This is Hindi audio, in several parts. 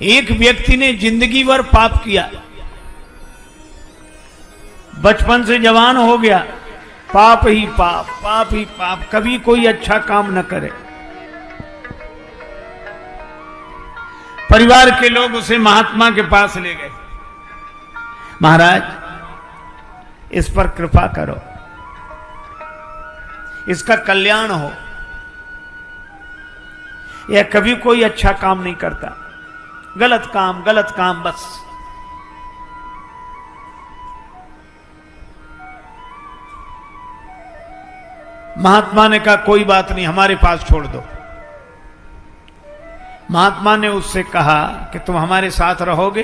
एक व्यक्ति ने जिंदगी भर पाप किया, बचपन से जवान हो गया, पाप ही पाप, पाप ही पाप, कभी कोई अच्छा काम न करे। परिवार के लोग उसे महात्मा के पास ले गए, महाराज इस पर कृपा करो, इसका कल्याण हो। यह कभी कोई अच्छा काम नहीं करता, गलत काम बस। महात्मा ने कहा कोई बात नहीं, हमारे पास छोड़ दो। महात्मा ने उससे कहा कि तुम हमारे साथ रहोगे?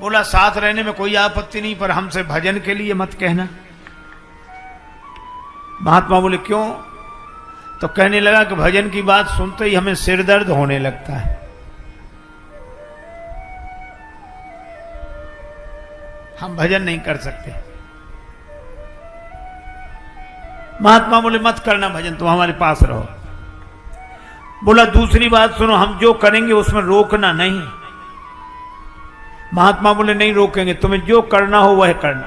बोला साथ रहने में कोई आपत्ति नहीं, पर हमसे भजन के लिए मत कहना। महात्मा बोले क्यों? तो कहने लगा कि भजन की बात सुनते ही हमें सिर दर्द होने लगता है। हम भजन नहीं कर सकते। महात्मा बोले मत करना भजन, तुम हमारे पास रहो। बोला दूसरी बात सुनो, हम जो करेंगे उसमें रोकना नहीं। महात्मा बोले नहीं रोकेंगे, तुम्हें जो करना हो वह करना।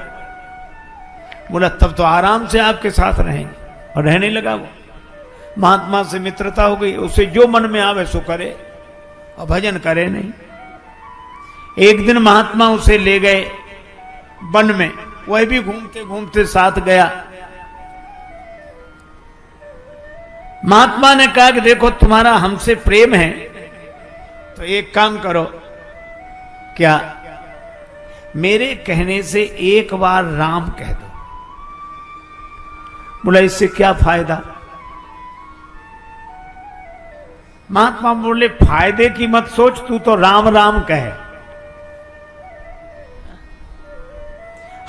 बोला तब तो आराम से आपके साथ रहेंगे, और रहने लगा वो। महात्मा से मित्रता हो गई, उसे जो मन में आवे सो करे और भजन करे नहीं। एक दिन महात्मा उसे ले गए वन में, वह भी घूमते घूमते साथ गया। महात्मा ने कहा कि देखो तुम्हारा हमसे प्रेम है तो एक काम करो, क्या मेरे कहने से एक बार राम कह दो। बोला इससे क्या फायदा? महात्मा बोले फायदे की मत सोच, तू तो राम राम कहे।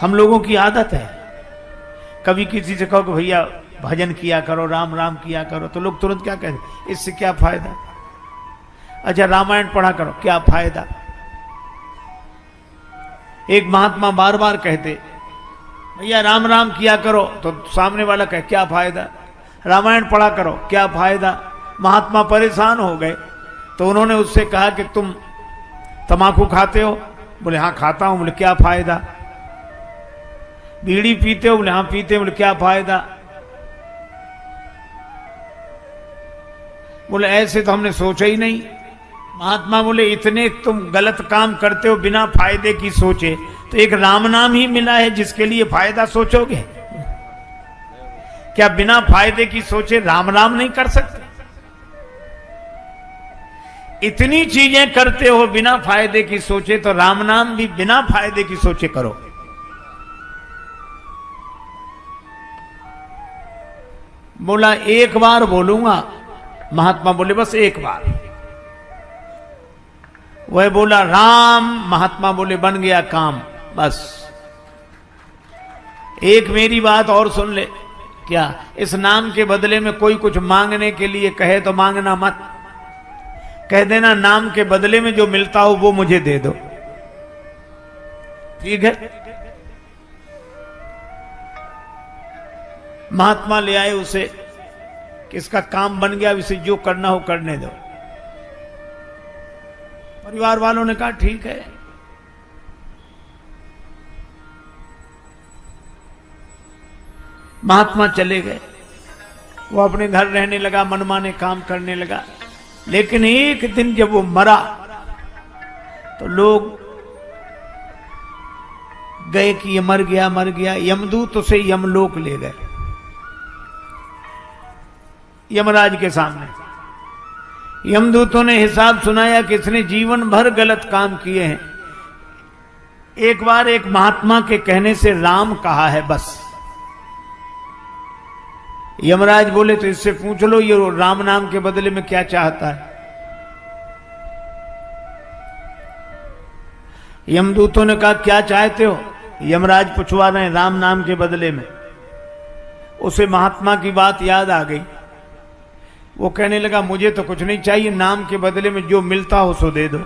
हम लोगों की आदत है, कभी किसी से कहो कि भैया भजन किया करो, राम राम किया करो, तो लोग तुरंत क्या कहते, इससे क्या फायदा? अच्छा रामायण पढ़ा करो, क्या फायदा? एक महात्मा बार बार कहते भैया राम राम किया करो, तो सामने वाला कहे क्या फायदा? रामायण पढ़ा करो, क्या फायदा? महात्मा परेशान हो गए, तो उन्होंने उससे कहा कि तुम तम्बाकू खाते हो? बोले हाँ खाता हूं। बोले क्या फायदा? बीड़ी पीते हो? बोले हाँ पीते। बोले क्या फायदा? बोले ऐसे तो हमने सोचा ही नहीं। महात्मा बोले इतने तुम गलत काम करते हो बिना फायदे की सोचे, तो एक राम नाम ही मिला है जिसके लिए फायदा सोचोगे? क्या बिना फायदे की सोचे राम राम नहीं कर सकते? इतनी चीजें करते हो बिना फायदे की सोचे, तो राम नाम भी बिना फायदे की सोचे करो। बोला एक बार बोलूंगा। महात्मा बोले बस एक बार। वह बोला राम, महात्मा बोले बन गया काम। बस एक मेरी बात और सुन ले, क्या इस नाम के बदले में कोई कुछ मांगने के लिए कहे तो मांगना मत, कह देना नाम के बदले में जो मिलता हो वो मुझे दे दो, ठीक है? महात्मा ले आए उसे कि इसका काम बन गया, इसे जो करना हो करने दो। परिवार वालों ने कहा ठीक है। महात्मा चले गए, वो अपने घर रहने लगा, मनमाने काम करने लगा। लेकिन एक दिन जब वो मरा तो लोग गए कि ये मर गया मर गया। यमदूत उसे यमलोक ले गए, यमराज के सामने। यमदूतों ने हिसाब सुनाया कि इसने जीवन भर गलत काम किए हैं, एक बार एक महात्मा के कहने से राम कहा है बस। यमराज बोले तो इससे पूछ लो ये राम नाम के बदले में क्या चाहता है। यमदूतों ने कहा क्या चाहते हो? यमराज पूछवा रहे हैं राम नाम के बदले में। उसे महात्मा की बात याद आ गई, वो कहने लगा मुझे तो कुछ नहीं चाहिए, नाम के बदले में जो मिलता हो सो दे दो।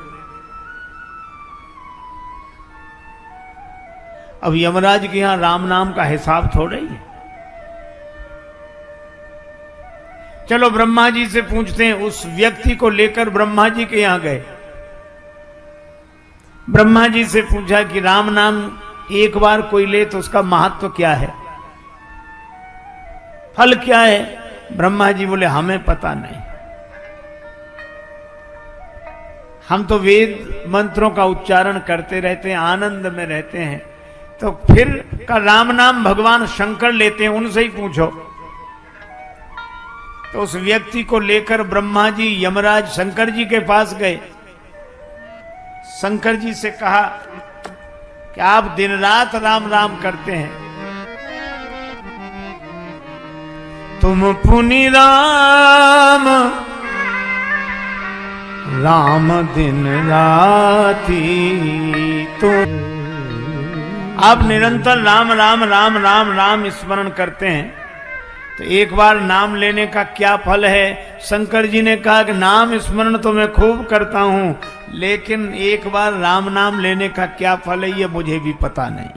अब यमराज के यहां राम नाम का हिसाब थोड़ा ही है। चलो ब्रह्मा जी से पूछते हैं। उस व्यक्ति को लेकर ब्रह्मा जी के यहां गए। ब्रह्मा जी से पूछा कि राम नाम एक बार कोई ले तो उसका महत्व क्या है, फल क्या है? ब्रह्मा जी बोले हमें पता नहीं, हम तो वेद मंत्रों का उच्चारण करते रहते हैं, आनंद में रहते हैं। तो फिर का राम नाम भगवान शंकर लेते हैं, उनसे ही पूछो। तो उस व्यक्ति को लेकर ब्रह्मा जी यमराज शंकर जी के पास गए। शंकर जी से कहा कि आप दिन रात राम राम करते हैं, तुम पुनि राम राम दिन राती, तुम आप निरंतर राम राम राम राम राम स्मरण करते हैं, तो एक बार नाम लेने का क्या फल है? शंकर जी ने कहा कि नाम स्मरण तो मैं खूब करता हूं, लेकिन एक बार राम नाम लेने का क्या फल है ये मुझे भी पता नहीं।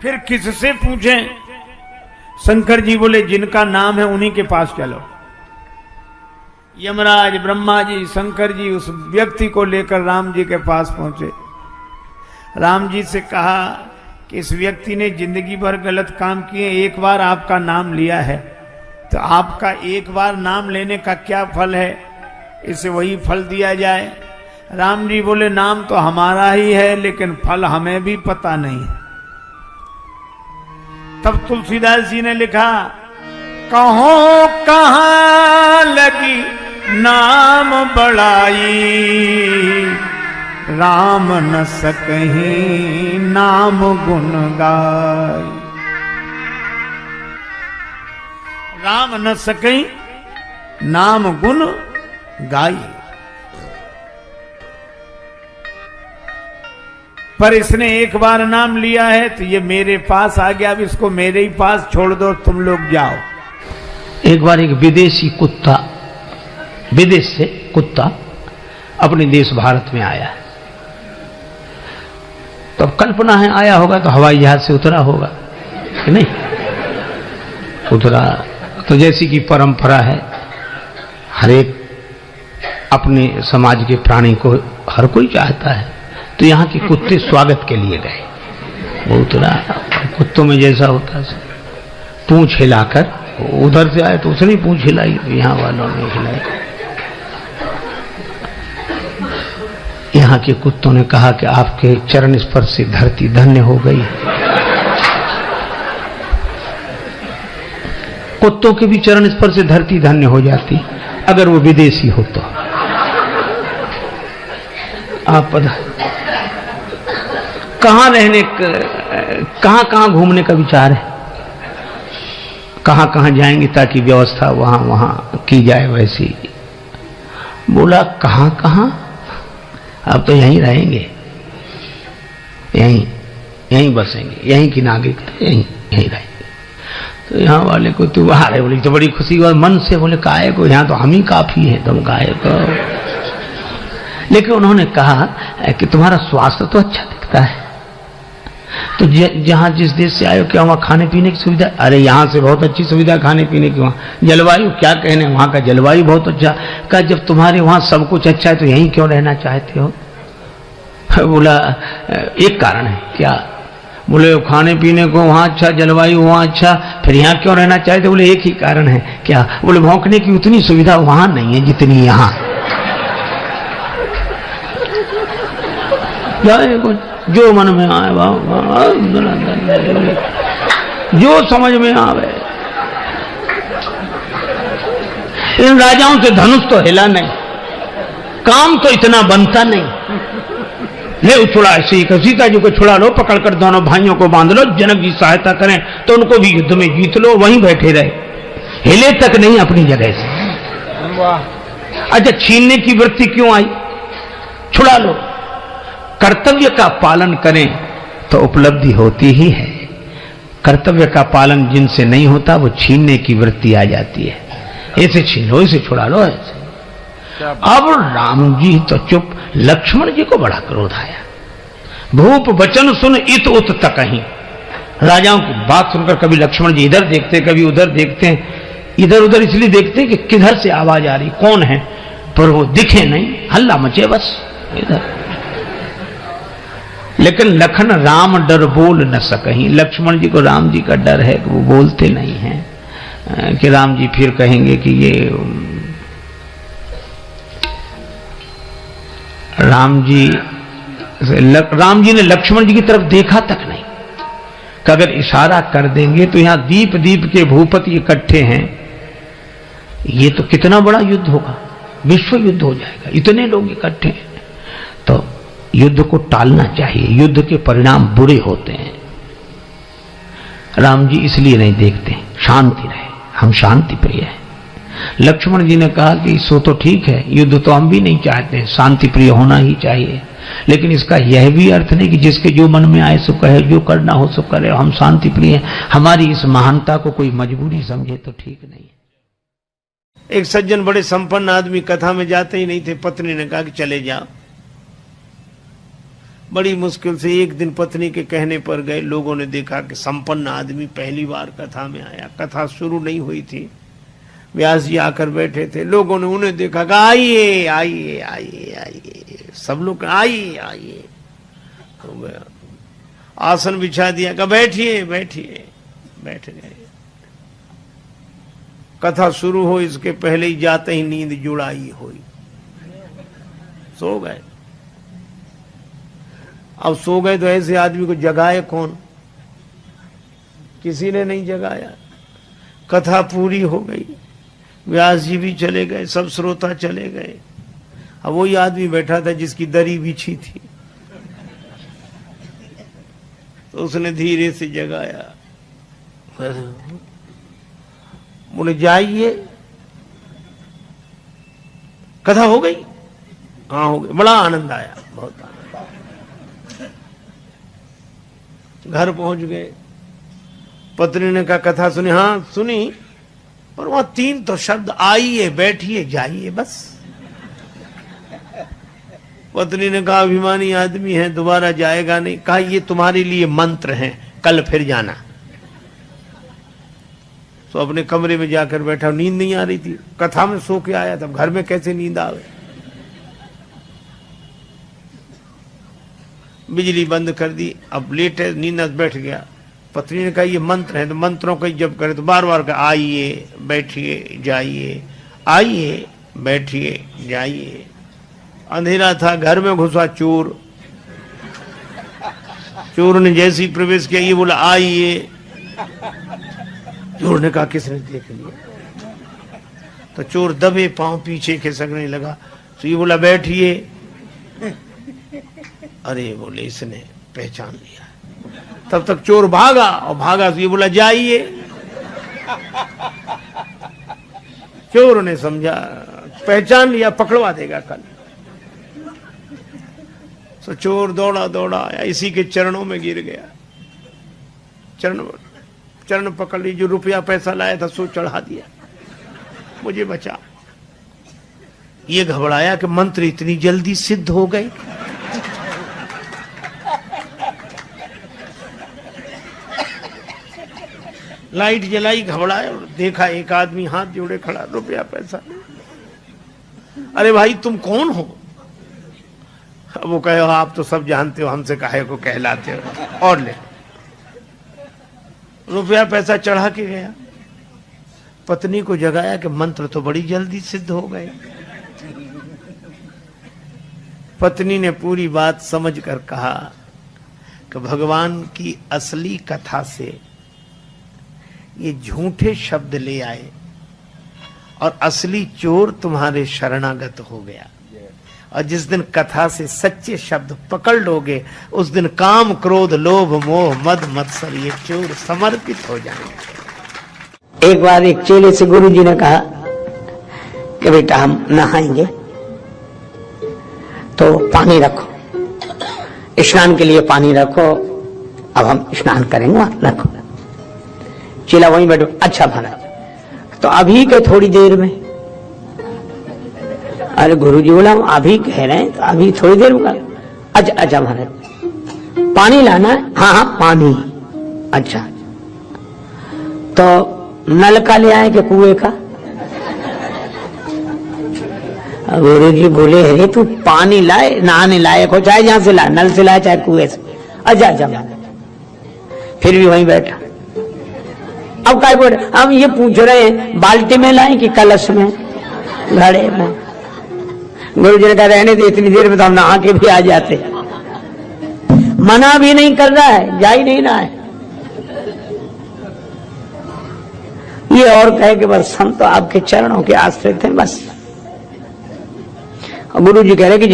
फिर किससे पूछें? शंकर जी बोले जिनका नाम है उन्हीं के पास चलो। यमराज, ब्रह्मा जी, शंकर जी उस व्यक्ति को लेकर राम जी के पास पहुंचे। राम जी से कहा कि इस व्यक्ति ने जिंदगी भर गलत काम किए, एक बार आपका नाम लिया है, तो आपका एक बार नाम लेने का क्या फल है, इसे वही फल दिया जाए। राम जी बोले नाम तो हमारा ही है, लेकिन फल हमें भी पता नहीं। तब तुलसीदास जी ने लिखा, कहो कहाँ लगी नाम बड़ाई, राम न सकहीं नाम गुण गाई। राम न सकहीं नाम गुण गाई। पर इसने एक बार नाम लिया है तो ये मेरे पास आ गया, अब इसको मेरे ही पास छोड़ दो, तुम लोग जाओ। एक बार एक विदेशी कुत्ता, विदेश से कुत्ता अपने देश भारत में आया है। तो अब कल्पना है आया होगा तो हवाई जहाज से उतरा होगा कि नहीं? उतरा तो जैसी कि परंपरा है, हर एक अपने समाज के प्राणी को हर कोई चाहता है, तो यहाँ के कुत्ते स्वागत के लिए गए। वो उतरा, कुत्तों में जैसा होता है पूंछ हिलाकर, उधर से आए तो उसने पूंछ हिलाई, यहाँ वालों ने हिलाई। यहाँ के कुत्तों ने कहा कि आपके चरण स्पर्श से धरती धन्य हो गई। कुत्तों के भी चरण स्पर्श से धरती धन्य हो जाती अगर वो विदेशी हो तो। आप पता कहाँ रहने, कहाँ कहाँ घूमने का विचार है, कहाँ कहाँ जाएंगे ताकि व्यवस्था वहां वहां की जाए वैसी। बोला कहाँ कहाँ, अब तो यहीं रहेंगे, यहीं बसेंगे, यहीं की नागरिकता, यहीं रहेंगे। तो यहाँ वाले को तू बाहर है, बोले तो बड़ी खुशी और मन से बोले काहे को, यहाँ तो हम ही काफी है, तुम काहे को। लेकिन उन्होंने कहा कि तुम्हारा स्वास्थ्य तो अच्छा दिखता है, तो जहां जिस देश से आए हो क्या वहां खाने पीने की सुविधा? अरे यहाँ से बहुत अच्छी सुविधा खाने पीने की, वहां जलवायु क्या कहने, वहां का जलवायु बहुत अच्छा। कहा जब तुम्हारे वहां सब कुछ अच्छा है तो यहीं क्यों रहना चाहते हो? बोला एक कारण है। क्या? बोले खाने पीने को वहां अच्छा, जलवायु वहां अच्छा, फिर यहाँ क्यों रहना चाहते? बोले एक ही कारण है। क्या? बोले भौंकने की उतनी सुविधा वहां नहीं है जितनी यहाँ। जो मन में आए जो समझ में आवे। इन राजाओं से धनुष तो हिला नहीं, काम तो इतना बनता नहीं। ले छुड़ा, ऐसे ही सीता जी को छुड़ा लो, पकड़कर दोनों भाइयों को बांध लो, जनक जी सहायता करें तो उनको भी युद्ध में जीत लो, वहीं बैठे रहे, हिले तक नहीं अपनी जगह से। अच्छा छीनने की वृत्ति क्यों आई? छुड़ा लो। कर्तव्य का पालन करें तो उपलब्धि होती ही है, कर्तव्य का पालन जिनसे नहीं होता वो छीनने की वृत्ति आ जाती है। ऐसे छीन लो, इसे छुड़ा लो, ऐसे। अब राम जी तो चुप, लक्ष्मण जी को बड़ा क्रोध आया। भूप वचन सुन इत उत तकहीं। राजाओं की बात सुनकर कभी लक्ष्मण जी इधर देखते, कभी उधर देखते हैं। इधर उधर इसलिए देखते हैं कि किधर से आवाज आ रही, कौन है, पर वो दिखे नहीं, हल्ला मचे बस इधर। लेकिन लखन राम डर बोल न सकहीं, लक्ष्मण जी को राम जी का डर है कि वो बोलते नहीं हैं कि राम जी फिर कहेंगे कि ये राम जी ने लक्ष्मण जी की तरफ देखा तक नहीं कि अगर इशारा कर देंगे तो यहां दीप दीप के भूपति इकट्ठे हैं, ये तो कितना बड़ा युद्ध होगा, विश्व युद्ध हो जाएगा, इतने लोग इकट्ठे हैं। तो युद्ध को टालना चाहिए, युद्ध के परिणाम बुरे होते हैं। राम जी इसलिए नहीं देखते, शांति रहे, हम शांति प्रिय हैं। लक्ष्मण जी ने कहा कि सो तो ठीक है, युद्ध तो हम भी नहीं चाहते, शांति प्रिय होना ही चाहिए, लेकिन इसका यह भी अर्थ नहीं कि जिसके जो मन में आए सो कहे, जो करना हो सो करे, हम शांति प्रिय हैं। हमारी इस महानता को कोई मजबूरी समझे तो ठीक नहीं है। एक सज्जन बड़े संपन्न आदमी कथा में जाते ही नहीं थे, पत्नी ने कहा कि चले जाओ। बड़ी मुश्किल से एक दिन पत्नी के कहने पर गए। लोगों ने देखा कि संपन्न आदमी पहली बार कथा में आया। कथा शुरू नहीं हुई थी, व्यास जी आकर बैठे थे। लोगों ने उन्हें देखा कि आइए आइए आइए आइए, सब लोग आइए आइए हो गया। आसन बिछा दिया, कहा बैठिए बैठिए, बैठ गए। कथा शुरू हो इसके पहले ही जाते ही नींद जुड़ाई हुई, सो गए। अब सो गए तो ऐसे आदमी को जगाए कौन, किसी ने नहीं जगाया। कथा पूरी हो गई, व्यास जी भी चले गए, सब श्रोता चले गए। अब वही आदमी बैठा था जिसकी दरी बिछी थी, तो उसने धीरे से जगाया, बोले जाइए, कथा हो गई। हाँ हो गई। बड़ा आनंद आया, बहुत आनंद। घर पहुंच गए, पत्नी ने कहा कथा सुनी? हाँ सुनी, पर वहां 3 तो शब्द, आइए बैठिए जाइए, बस। पत्नी ने कहा अभिमानी आदमी है, दोबारा जाएगा नहीं। कहा ये तुम्हारे लिए मंत्र हैं, कल फिर जाना। तो अपने कमरे में जाकर बैठा, नींद नहीं आ रही थी, कथा में सो के आया था, घर में कैसे नींद आवे। बिजली बंद कर दी, अब लेट है, नींद बैठ गया। पत्नी ने कहा ये मंत्र है, तो मंत्रों का जब करे तो बार बार कहा आइए बैठिए जाइए, आइए बैठिए जाइए। अंधेरा था, घर में घुसा चोर। चोर ने जैसे ही प्रवेश किया, ये बोला आइए। चोर ने कहा किसने देख लिया? तो चोर दबे पांव पीछे खिसकने लगा, तो ये बोला बैठिए। अरे बोले इसने पहचान लिया। तब तक चोर भागा, और भागा तो ये बोला जाइए। चोर ने समझा, पहचान लिया, पकड़वा देगा कल। तो चोर दौड़ा दौड़ा आया, इसी के चरणों में गिर गया। चरण पकड़ ली, जो रुपया पैसा लाया था सो चढ़ा दिया, मुझे बचा। ये घबराया कि मंत्र इतनी जल्दी सिद्ध हो गए। लाइट जलाई, घबराया और देखा एक आदमी हाथ जोड़े खड़ा, रुपया पैसा। अरे भाई तुम कौन हो? वो कहे आप तो सब जानते हो, हमसे काहे को कहलाते हो, और ले। रुपया पैसा चढ़ा के गया। पत्नी को जगाया कि मंत्र तो बड़ी जल्दी सिद्ध हो गए। पत्नी ने पूरी बात समझकर कहा कि भगवान की असली कथा से ये झूठे शब्द ले आए और असली चोर तुम्हारे शरणागत हो गया। और जिस दिन कथा से सच्चे शब्द पकड़ लोगे, उस दिन काम क्रोध लोभ मोह मद मत्सर ये चोर समर्पित हो जाएंगे। एक बार एक चेले से गुरु जी ने कहा कि बेटा हम नहाएंगे तो पानी रखो, स्नान के लिए पानी रखो, अब हम स्नान करेंगे, रखो। चेला वहीं बैठो, अच्छा महाराज तो अभी के थोड़ी देर में। अरे गुरु जी बोला हम अभी कह रहे हैं, तो अभी थोड़ी देर में। अच्छा अच्छा महाराज पानी लाना है? हाँ हाँ पानी। अच्छा, तो नल का ले आए कि कुएं का? गुरु जी बोले, अरे तू पानी लाए, नहाने लायक हो, चाहे जहां से लाए, नल से लाए चाहे कुएं से। अच्छा, फिर भी वहीं बैठा। अब क्या बोल, हम ये पूछ रहे हैं बाल्टी में लाए कि कलश में, घड़े में? गुरु जी ने कहा रहने दे, इतनी देर में तो हम नहा के भी आ जाते। मना भी नहीं कर रहा है, जा ही नहीं रहा है। ये और कहे कि बस हम तो आपके चरणों के आश्रित हैं बस। और गुरु जी कह रहे कि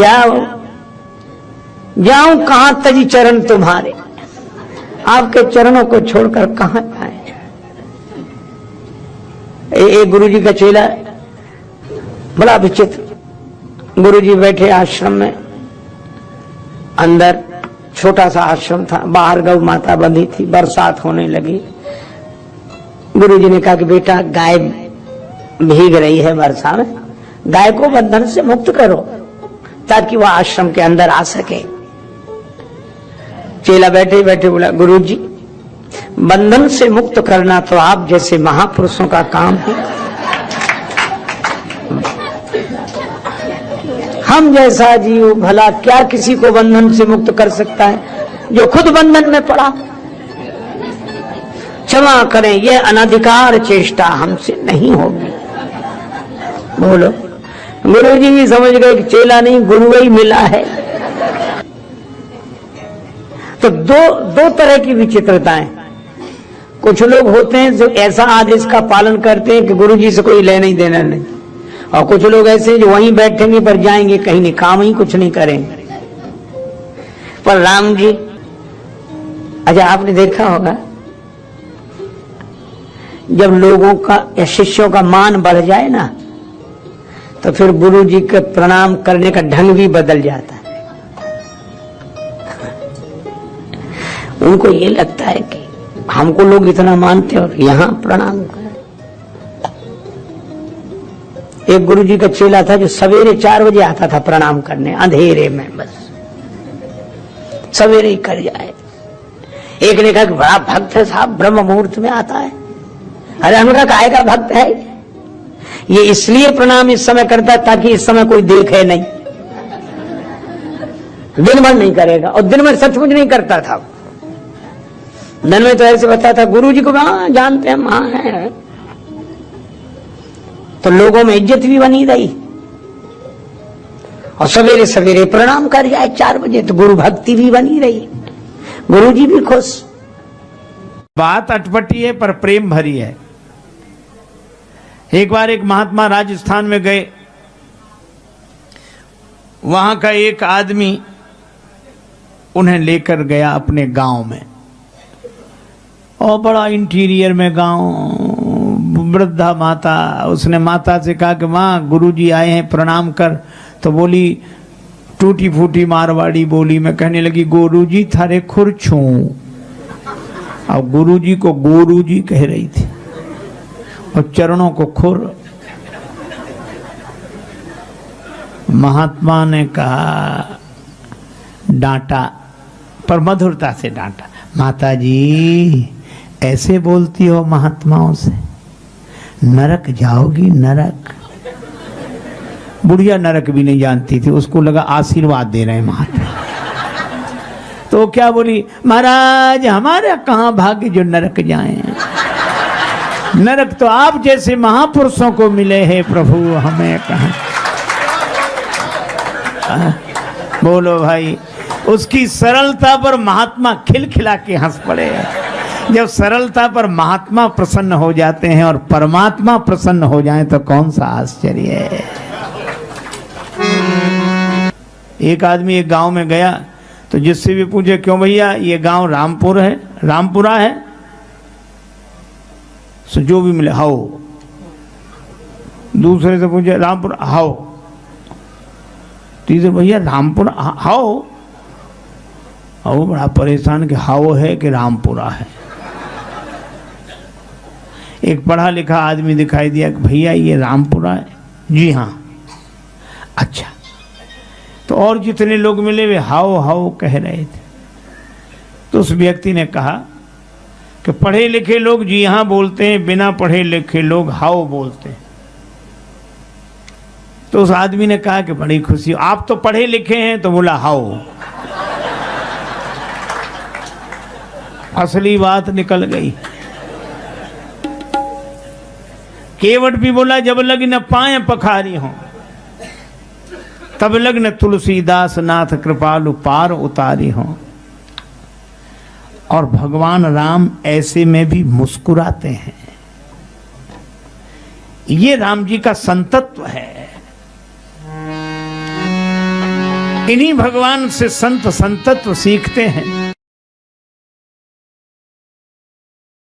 जाऊं कहां तजी चरण तुम्हारे, आपके चरणों को छोड़कर कहां जाए। एक गुरु जी का चेला, बड़ा विचित्र। गुरु जी बैठे आश्रम में, अंदर छोटा सा आश्रम था, बाहर गौ माता बंधी थी, बरसात होने लगी। गुरु जी ने कहा कि बेटा गाय भीग रही है वर्षा में, गाय को बंधन से मुक्त करो ताकि वह आश्रम के अंदर आ सके। चेला बैठे बैठे बोला, गुरु जी बंधन से मुक्त करना तो आप जैसे महापुरुषों का काम है, हम जैसा जीव भला क्या किसी को बंधन से मुक्त कर सकता है जो खुद बंधन में पड़ा। क्षमा करें, यह अनधिकार चेष्टा हमसे नहीं होगी। बोलो, गुरु जी भी समझ गए कि चेला नहीं गुरु ही मिला है। तो दो तरह की विचित्रताएं। कुछ लोग होते हैं जो ऐसा आदेश का पालन करते हैं कि गुरु जी से कोई लेना ही देना नहीं, और कुछ लोग ऐसे हैं जो वहीं बैठेंगे पर जाएंगे कहीं नहीं, काम ही कुछ नहीं करेंगे। पर राम जी, अच्छा आपने देखा होगा जब लोगों का या शिष्यों का मान बढ़ जाए ना, तो फिर गुरु जी के प्रणाम करने का ढंग भी बदल जाता है। उनको ये लगता है कि हमको लोग इतना मानते और यहां प्रणाम कर। एक गुरु जी का चेला था जो सवेरे 4 बजे आता था प्रणाम करने, अंधेरे में, बस सवेरे ही कर जाए। एक ने कहा कि बड़ा भक्त है साहब, ब्रह्म मुहूर्त में आता है। अरे हमने कहा काय का भक्त है ये, इसलिए प्रणाम इस समय करता है ताकि इस समय कोई देखे नहीं, दिन भर नहीं करेगा। और दिन में सचमुच नहीं करता था, दिन में तो ऐसे बताता गुरु जी को हाँ जानते हैं वहां है, तो लोगों में इज्जत भी बनी रही। और सवेरे सवेरे प्रणाम कर जाए 4 बजे तो गुरु भक्ति भी बनी रही, गुरु जी भी खुश। बात अटपटी है पर प्रेम भरी है। एक बार एक महात्मा राजस्थान में गए, वहां का एक आदमी उन्हें लेकर गया अपने गांव में, और बड़ा इंटीरियर में गांव, वृद्धा माता। उसने माता से कहा कि माँ गुरुजी आए हैं प्रणाम कर। तो बोली टूटी फूटी मारवाड़ी बोली में कहने लगी, गुरुजी थारे खुर छू। और गुरुजी को गुरुजी कह रही थी और चरणों को खुर। महात्मा ने कहा, डांटा पर मधुरता से डांटा, माता जी ऐसे बोलती हो महात्माओं से, नरक जाओगी नरक। बुढ़िया नरक भी नहीं जानती थी, उसको लगा आशीर्वाद दे रहे हैं महात्मा। तो क्या बोली, महाराज हमारे कहां भाग्य जो नरक जाएं, नरक तो आप जैसे महापुरुषों को मिले हैं प्रभु, हमें कहां। बोलो भाई, उसकी सरलता पर महात्मा खिलखिला के हंस पड़े। जब सरलता पर महात्मा प्रसन्न हो जाते हैं और परमात्मा प्रसन्न हो जाए तो कौन सा आश्चर्य है। एक आदमी एक गांव में गया तो जिससे भी पूछे, क्यों भैया ये गांव रामपुर है, रामपुरा है? सो जो भी मिले हाओ। दूसरे से पूछे रामपुर हाओ। तीसरे भैया रामपुर हाओ। और बड़ा परेशान कि हाओ है कि रामपुरा है। एक पढ़ा लिखा आदमी दिखाई दिया कि भैया ये रामपुरा है। जी हाँ। अच्छा। तो और जितने लोग मिले वे हाओ हाओ कह रहे थे। तो उस व्यक्ति ने कहा, कि पढ़े लिखे लोग जी हाँ बोलते हैं, बिना पढ़े लिखे लोग हाओ बोलते हैं। तो उस आदमी ने कहा कि बड़ी खुशी, आप तो पढ़े लिखे हैं? तो बोला हाओ। असली बात निकल गई। केवट भी बोला जब लग्न पाए पखारी हो, तब लग्न तुलसीदास नाथ कृपालु पार उतारी हो। और भगवान राम ऐसे में भी मुस्कुराते हैं। ये राम जी का संतत्व है। इन्हीं भगवान से संत संतत्व सीखते हैं।